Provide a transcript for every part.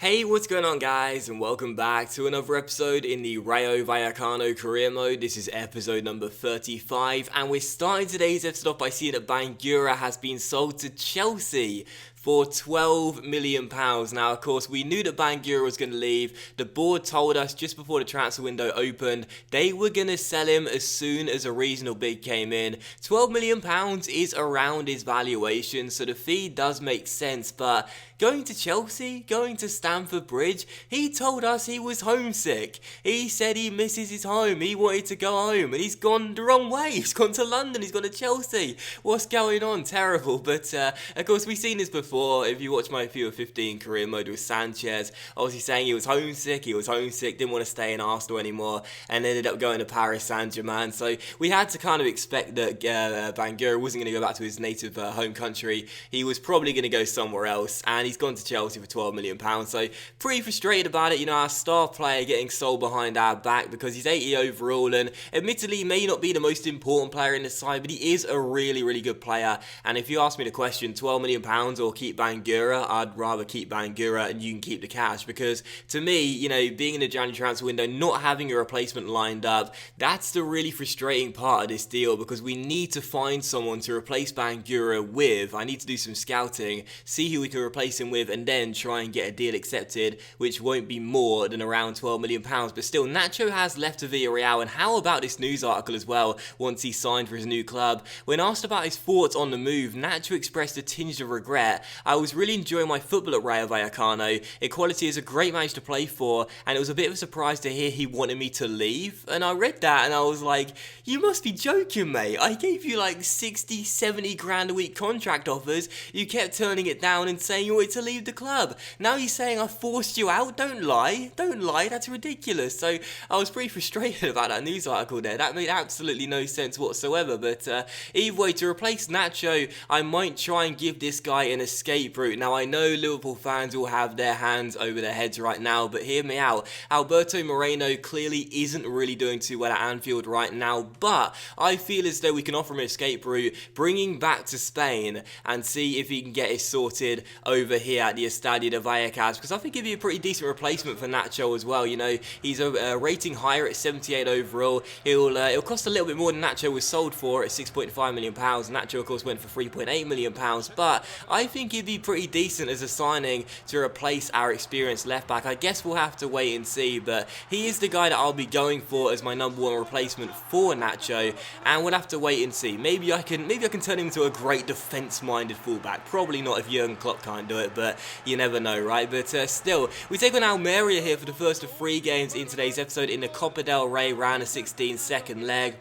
Hey, what's going on guys, and welcome back to another episode in the Rayo Vallecano career mode. This is episode number 35, and we're starting today's episode off by seeing that Bangura has been sold to Chelsea for £12 million. Now, of course, we knew that Bangura was going to leave. The board told us just before the transfer window opened they were going to sell him as soon as a reasonable bid came in. £12 million is around his valuation, so the fee does make sense, but going to Chelsea, going to Stamford Bridge, he told us he was homesick. He said he misses his home, he wanted to go home, and he's gone the wrong way. He's gone to London, he's gone to Chelsea. What's going on? Terrible. But of course, we've seen this before. If you watch my FIFA 15 career mode with Sanchez, obviously saying he was homesick, didn't want to stay in Arsenal anymore, and ended up going to Paris Saint-Germain. So we had to kind of expect that Bangura wasn't going to go back to his native home country. He was probably going to go somewhere else, and he's gone to Chelsea for £12 million. So pretty frustrated about it. You know, our star player getting sold behind our back because he's 80 overall, and admittedly he may not be the most important player in the side, but he is a really, really good player. And if you ask me the question, £12 million or keep Bangura, I'd rather keep Bangura and you can keep the cash, because to me, you know, being in the January transfer window, not having a replacement lined up, that's the really frustrating part of this deal, because we need to find someone to replace Bangura with. I need to do some scouting, see who we can replace him with, and then try and get a deal accepted, which won't be more than around £12 million. But still, Nacho has left to Villarreal, and how about this news article as well, once he signed for his new club? When asked about his thoughts on the move, Nacho expressed a tinge of regret. I was really enjoying my football at Rayo Vallecano. Equality is a great match to play for, and it was a bit of a surprise to hear he wanted me to leave. And I read that and I was like, you must be joking, mate. I gave you like 60, 70 grand a week contract offers. You kept turning it down and saying you wanted to leave the club. Now you're saying I forced you out? Don't lie, that's ridiculous. So I was pretty frustrated about that news article there. That made absolutely no sense whatsoever. But either way, to replace Nacho, I might try and give this guy an escape route. Now, I know Liverpool fans will have their hands over their heads right now, but hear me out. Alberto Moreno clearly isn't really doing too well at Anfield right now, but I feel as though we can offer him an escape route, bring him back to Spain and see if he can get it sorted over here at the Estadio de Vallecas, because I think he'd be a pretty decent replacement for Nacho as well. You know, he's a rating higher at 78 overall. It'll cost a little bit more than Nacho was sold for at £6.5 million. Nacho, of course, went for £3.8 million, but I think he'd be pretty decent as a signing to replace our experienced left back. I guess we'll have to wait and see, but he is the guy that I'll be going for as my number one replacement for Nacho, and we'll have to wait and see. Maybe I can turn him into a great defence-minded fullback. Probably not if Jurgen Klopp can't do it, but you never know, right? But still, we take on Almeria here for the first of 3 games in today's episode in the Copa del Rey round of 16 second leg.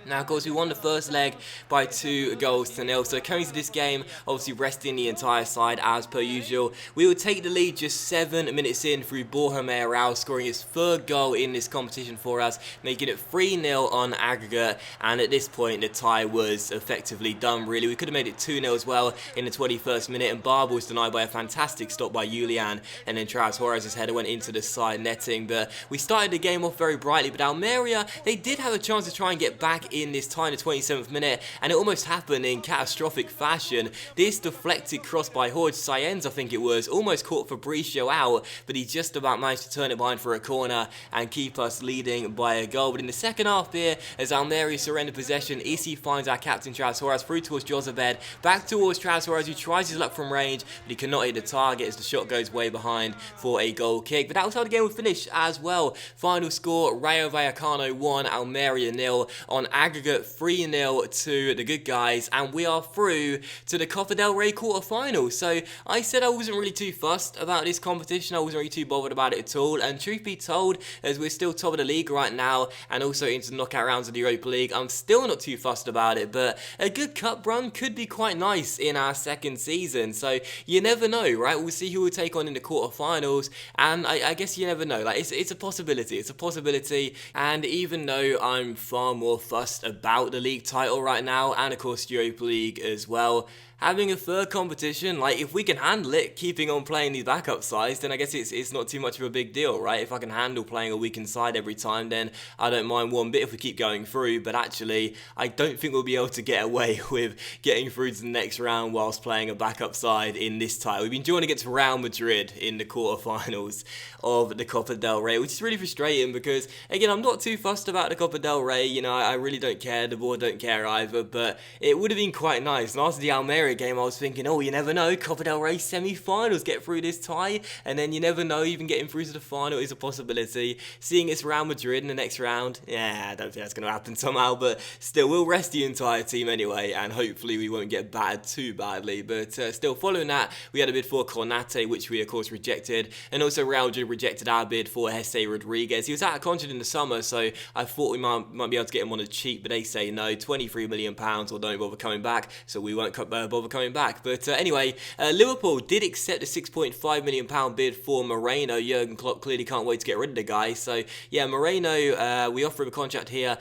Now, of course, we won the first leg by 2-0, so coming to this game, obviously resting the entire side as per usual. We will take the lead just 7 minutes in through Borja Mayoral, scoring his 3rd goal in this competition for us, making it 3-0 on aggregate, and at this point, the tie was effectively done, really. We could have made it 2-0 as well in the 21st minute, and Barber was denied by a fantastic stop by Julian, and then Travis Suarez's header went into the side netting. But we started the game off very brightly, but Almeria, they did have a chance to try and get back in this tie in the 27th minute, and it almost happened in catastrophic fashion. This deflected cross by Jorge Sáenz, I think it was, almost caught Fabricio out, but he just about managed to turn it behind for a corner and keep us leading by a goal. But in the second half here, as Almeria surrendered possession, Issy finds our captain Travis Suarez through towards Jozabed, back towards Travis Suarez, who tries his luck from range, but he cannot hit the target as the shot goes way behind for a goal kick. But that was how the game would finish as well. Final score, Rayo Vallecano 1, Almeria 0, on aggregate 3-0 to the good guys, and we are through to the Copa del Rey quarter-final. So I said I wasn't really too fussed about this competition, I wasn't really too bothered about it at all, and truth be told, as we're still top of the league right now, and also into the knockout rounds of the Europa League, I'm still not too fussed about it. But a good cup run could be quite nice in our second season, so you never know, right? We'll see who we'll take on in the quarter-finals, and I guess you never know. Like, it's a possibility, and even though I'm far more fussed about the league title right now, and of course Europa League as well, having a third competition, like if we can handle it, keeping on playing these backup sides, then I guess it's not too much of a big deal, right? If I can handle playing a weakened side every time, then I don't mind one bit if we keep going through. But actually, I don't think we'll be able to get away with getting through to the next round whilst playing a backup side in this tie. We've been drawn against Real Madrid in the quarterfinals of the Copa del Rey, which is really frustrating because, again, I'm not too fussed about the Copa del Rey. You know, I really don't care. The board don't care either, but it would have been quite nice. And after the Almeria game, I was thinking, oh, you never know, Copa del Rey semi-finals, get through this tie, and then you never know, even getting through to the final is a possibility. Seeing it's Real Madrid in the next round, yeah, I don't think that's going to happen somehow, but still, we'll rest the entire team anyway, and hopefully we won't get battered too badly. But still, following that, we had a bid for Cornate, which we, of course, rejected, and also Real Madrid rejected our bid for Jesse Rodriguez. He was out of contract in the summer, so I thought we might be able to get him on the cheap, but they say no, £23 million, or don't bother coming back, so we won't bother coming back. But anyway, Liverpool did accept a £6.5 million bid for Moreno. Jurgen Klopp clearly can't wait to get rid of the guy. So yeah, Moreno, we offer him a contract here,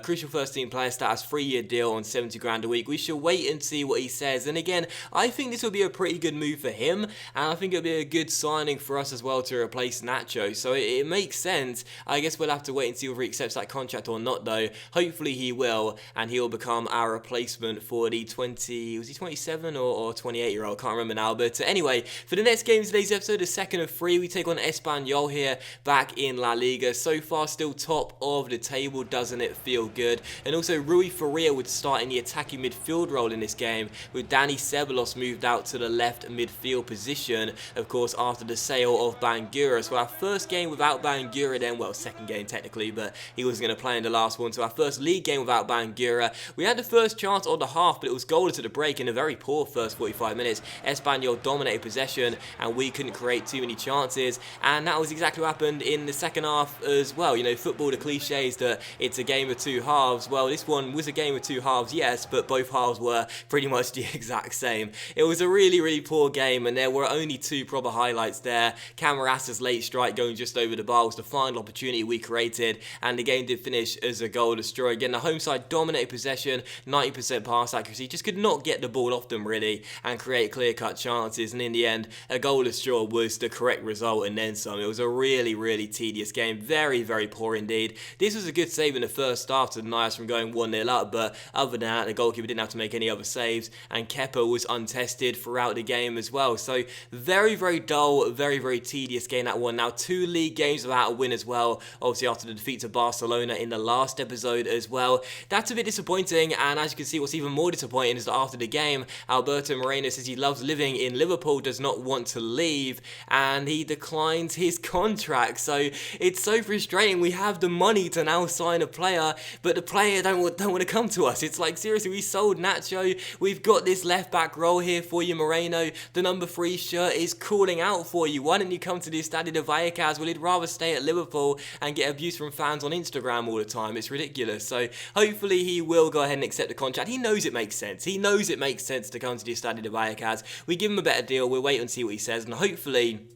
crucial first team player status, 3-year deal on 70 grand a week. We shall wait and see what he says. And again, I think this will be a pretty good move for him, and I think it'll be a good signing for us as well to replace Nacho. So it makes sense. I guess we'll have to wait and see whether he accepts that contract or not, though. Hopefully he will, and he'll become our replacement for the 27 or 28-year-old, can't remember now. But anyway, for the next game of today's episode, the second of 3, we take on Espanyol here back in La Liga. So far, still top of the table, doesn't it feel good? And also, Rui Faria would start in the attacking midfield role in this game, with Dani Ceballos moved out to the left midfield position, of course, after the sale of Bangura. So our first game without Bangura then, well, second game technically, but he wasn't going to play in the last one. So our first league game without Bangura. We had the first chance on the half, but it was goalless at the break in a very poor first 45 minutes. Espanyol dominated possession, and we couldn't create too many chances, and that was exactly what happened in the second half as well. You know, football, the cliche is that it's a game of two halves. Well, this one was a game of two halves, yes, but both halves were pretty much the exact same. It was a really, really poor game, and there were only two proper highlights there. Camaras's late strike going just over the bar was the final opportunity we created, and the game did finish as a goal destroy. Again, the home side dominated possession, 90% pass accuracy, just could not get the ball off them really and create clear-cut chances, and in the end, a goalless draw was the correct result and then some. It was a really, really tedious game, very, very poor indeed. This was a good save in the first half to deny us from going 1-0 up, but other than that, the goalkeeper didn't have to make any other saves, and Kepa was untested throughout the game as well. So very, very dull, very, very tedious game, that one. Now 2 league games without a win as well, obviously after the defeat to Barcelona in the last episode as well. That's a bit disappointing, and as you can see, what's even more disappointing is that after the game, Alberto Moreno says he loves living in Liverpool, does not want to leave, and he declines his contract. So it's so frustrating. We have the money to now sign a player, but the player don't want to come to us. It's like, seriously, we sold Nacho. We've got this left back role here for you, Moreno. The number 3 shirt is calling out for you. Why don't you come to the Estadio de Vallecas? Well, he'd rather stay at Liverpool and get abuse from fans on Instagram all the time. It's ridiculous. So hopefully he will go ahead and accept the contract. He knows it makes sense. He knows it makes sense to come to the Estadio de Vallecas. We give him a better deal. We'll wait and see what he says, and hopefully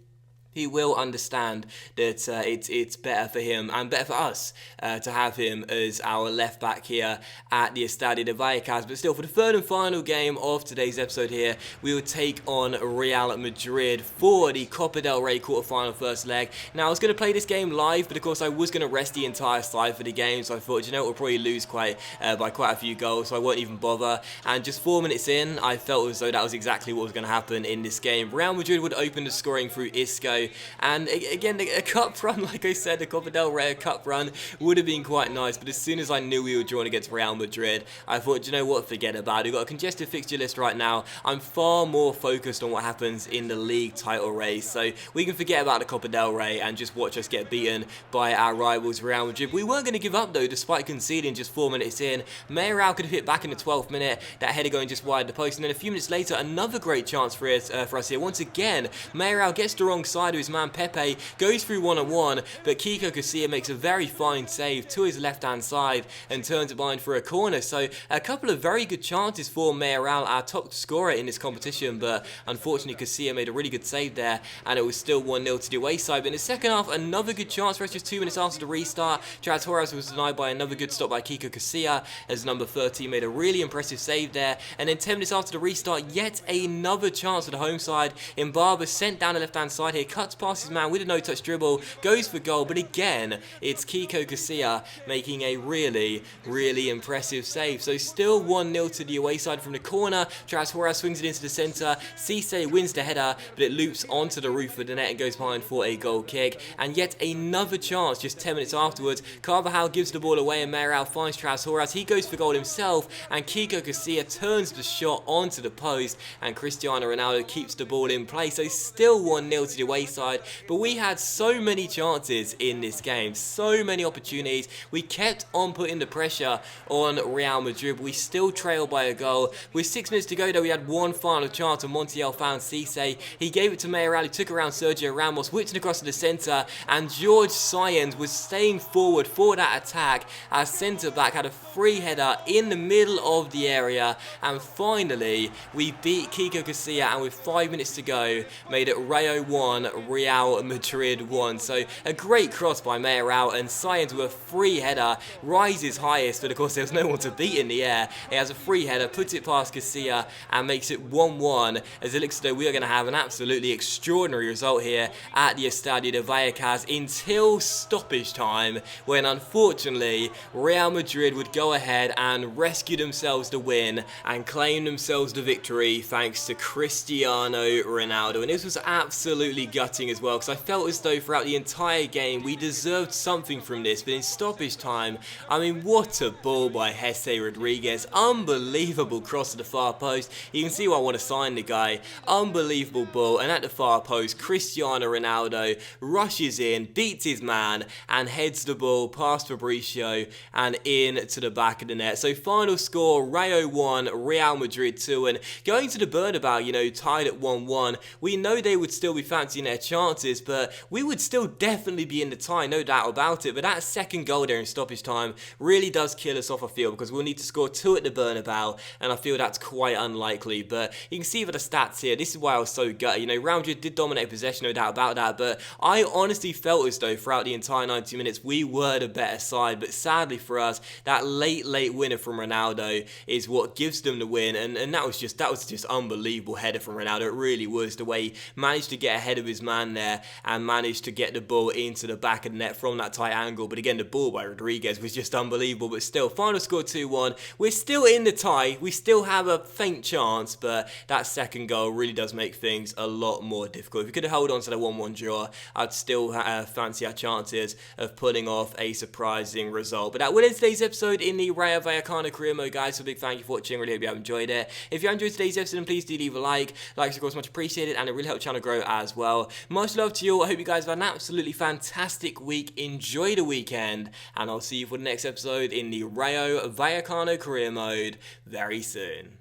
he will understand that it's better for him and better for us to have him as our left back here at the Estadio de Vallecas. But still, for the third and final game of today's episode here, we will take on Real Madrid for the Copa del Rey quarterfinal first leg. Now, I was going to play this game live, but of course I was going to rest the entire side for the game, so I thought, you know, we'll probably lose by quite a few goals, so I won't even bother. And just 4 minutes in, I felt as though that was exactly what was going to happen in this game. Real Madrid would open the scoring through Isco, and again, a cup run, like I said, the Copa del Rey cup run would have been quite nice, but as soon as I knew we were drawing against Real Madrid, I thought, you know what, forget about it. We've got a congested fixture list right now. I'm far more focused on what happens in the league title race, so we can forget about the Copa del Rey and just watch us get beaten by our rivals Real Madrid. We weren't going to give up though, despite conceding just 4 minutes in. Mayoral could have hit back in the 12th minute, that header going just wide of the post, and then a few minutes later, another great chance for us here. Once again, Mayoral gets the wrong side side of his man Pepe, goes through one-on-one, but Kiko Casilla makes a very fine save to his left-hand side and turns it behind for a corner. So a couple of very good chances for Mayoral, our top scorer in this competition, but unfortunately Casilla made a really good save there, and it was still 1-0 to the away side. But in the second half, another good chance for us just 2 minutes after the restart. Charities was denied by another good stop by Kiko Casilla, as number 13 made a really impressive save there. And then 10 minutes after the restart, yet another chance for the home side. Imbarba sent down the left-hand side here, cuts past his man with a no-touch dribble, goes for goal, but again, it's Kiko Casilla making a really, really impressive save. So still 1-0 to the away side from the corner. Charities swings it into the centre. Cisse wins the header, but it loops onto the roof of the net and goes behind for a goal kick. And yet another chance just 10 minutes afterwards. Carvajal gives the ball away and Mayoral finds Charities. He goes for goal himself, and Kiko Casilla turns the shot onto the post, and Cristiano Ronaldo keeps the ball in play. So still 1-0 to the away side, but we had so many chances in this game, so many opportunities. We kept on putting the pressure on Real Madrid. We still trailed by a goal. With 6 minutes to go though, we had one final chance, and Montiel found Cisse. He gave it to Mayoral, who took around Sergio Ramos, whipped it across to the centre, and George Sáenz was staying forward for that attack. Our centre-back had a free header in the middle of the area, and finally we beat Kiko Casilla, and with 5 minutes to go, made it Rayo 1, Real Madrid 1. So a great cross by Mayoral, and Sáenz with a free header rises highest, but of course there was no one to beat in the air. He has a free header, puts it past Casilla, and makes it 1-1, as it looks as though we are going to have an absolutely extraordinary result here at the Estadio de Vallecano until stoppage time, when unfortunately Real Madrid would go ahead and rescue themselves the win and claim themselves the victory thanks to Cristiano Ronaldo. And this was absolutely gutting as well, because I felt as though throughout the entire game we deserved something from this, but in stoppage time, I mean, what a ball by Jesse Rodriguez. Unbelievable cross to the far post. You can see why I want to sign the guy. Unbelievable ball, and at the far post, Cristiano Ronaldo rushes in, beats his man, and heads the ball past Fabricio and in to the back of the net. So final score, Rayo 1, Real Madrid 2, and going to the Bernabeu, you know, tied at 1-1, we know they would still be fancying their chances, but we would still definitely be in the tie, no doubt about it. But that second goal there in stoppage time really does kill us off, I feel, because we'll need to score 2 at the Bernabeu, and I feel that's quite unlikely. But you can see for the stats here, this is why I was so gutted. You know, Real Madrid did dominate possession, no doubt about that, but I honestly felt as though throughout the entire 90 minutes we were the better side. But sadly for us, that late winner from Ronaldo is what gives them the win, and that was just unbelievable header from Ronaldo. It really was, the way he managed to get ahead of his man there and managed to get the ball into the back of the net from that tight angle. But again, the ball by Rodriguez was just unbelievable. But still, final score 2-1. We're still in the tie. We still have a faint chance, but that second goal really does make things a lot more difficult. If we could have held on to the 1-1 draw, I'd still fancy our chances of pulling off a surprising result. But that will end today's episode in the Rayo Vallecano career mode, guys. So big thank you for watching. Really hope you have enjoyed it. If you enjoyed today's episode, then please do leave a like. Likes, of course, much appreciated, and it really helps the channel grow as well. Much love to you all. I hope you guys have had an absolutely fantastic week. Enjoy the weekend, and I'll see you for the next episode in the Rayo Vallecano career mode very soon.